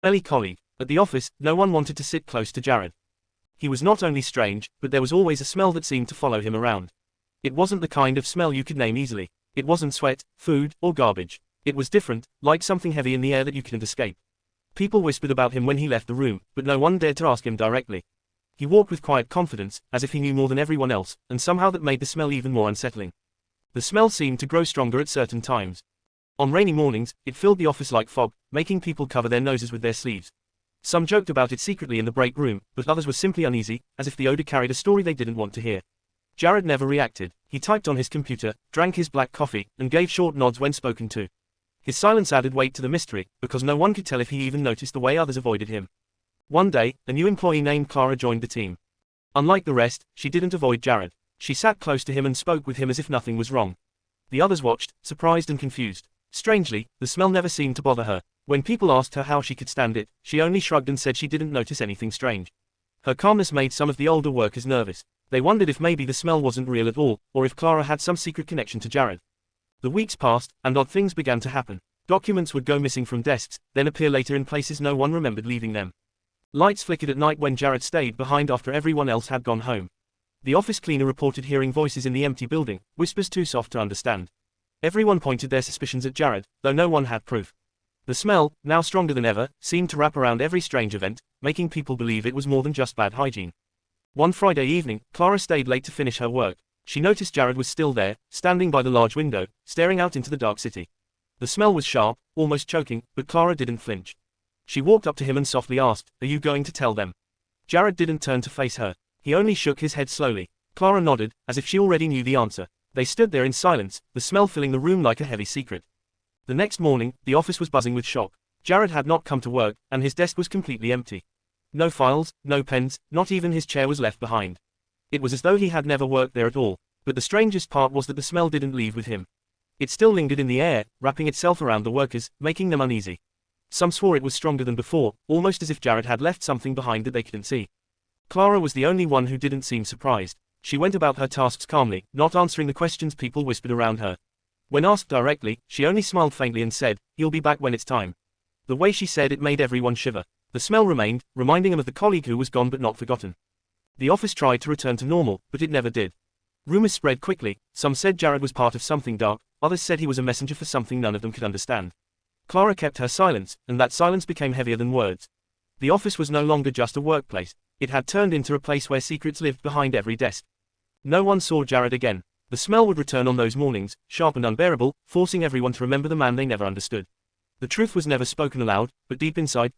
Smelly Colleague. At the office, no one wanted to sit close to Jared. He was not only strange, but there was always a smell that seemed to follow him around. It wasn't the kind of smell you could name easily. It wasn't sweat, food, or garbage. It was different, like something heavy in the air that you couldn't escape. People whispered about him when he left the room, but no one dared to ask him directly. He walked with quiet confidence, as if he knew more than everyone else, and somehow that made the smell even more unsettling. The smell seemed to grow stronger at certain times. On rainy mornings, it filled the office like fog, making people cover their noses with their sleeves. Some joked about it secretly in the break room, but others were simply uneasy, as if the odor carried a story they didn't want to hear. Jared never reacted. He typed on his computer, drank his black coffee, and gave short nods when spoken to. His silence added weight to the mystery, because no one could tell if he even noticed the way others avoided him. One day, a new employee named Clara joined the team. Unlike the rest, she didn't avoid Jared. She sat close to him and spoke with him as if nothing was wrong. The others watched, surprised and confused. Strangely, the smell never seemed to bother her. When people asked her how she could stand it, she only shrugged and said she didn't notice anything strange. Her calmness made some of the older workers nervous. They wondered if maybe the smell wasn't real at all, or if Clara had some secret connection to Jared. The weeks passed, and odd things began to happen. Documents would go missing from desks, then appear later in places no one remembered leaving them. Lights flickered at night when Jared stayed behind after everyone else had gone home. The office cleaner reported hearing voices in the empty building, whispers too soft to understand. Everyone pointed their suspicions at Jared, though no one had proof. The smell, now stronger than ever, seemed to wrap around every strange event, making people believe it was more than just bad hygiene. One Friday evening, Clara stayed late to finish her work. She noticed Jared was still there, standing by the large window, staring out into the dark city. The smell was sharp, almost choking, but Clara didn't flinch. She walked up to him and softly asked, "Are you going to tell them?" Jared didn't turn to face her. He only shook his head slowly. Clara nodded, as if she already knew the answer. They stood there in silence, the smell filling the room like a heavy secret. The next morning, the office was buzzing with shock. Jared had not come to work, and his desk was completely empty. No files, no pens, not even his chair was left behind. It was as though he had never worked there at all. But the strangest part was that the smell didn't leave with him. It still lingered in the air, wrapping itself around the workers, making them uneasy. Some swore it was stronger than before, almost as if Jared had left something behind that they couldn't see. Clara was the only one who didn't seem surprised. She went about her tasks calmly, not answering the questions people whispered around her. When asked directly, she only smiled faintly and said, "He'll be back when it's time." The way she said it made everyone shiver. The smell remained, reminding him of the colleague who was gone but not forgotten. The office tried to return to normal, but it never did. Rumors spread quickly. Some said Jared was part of something dark, others said he was a messenger for something none of them could understand. Clara kept her silence, and that silence became heavier than words. The office was no longer just a workplace. It had turned into a place where secrets lived behind every desk. No one saw Jared again. The smell would return on those mornings, sharp and unbearable, forcing everyone to remember the man they never understood. The truth was never spoken aloud, but deep inside,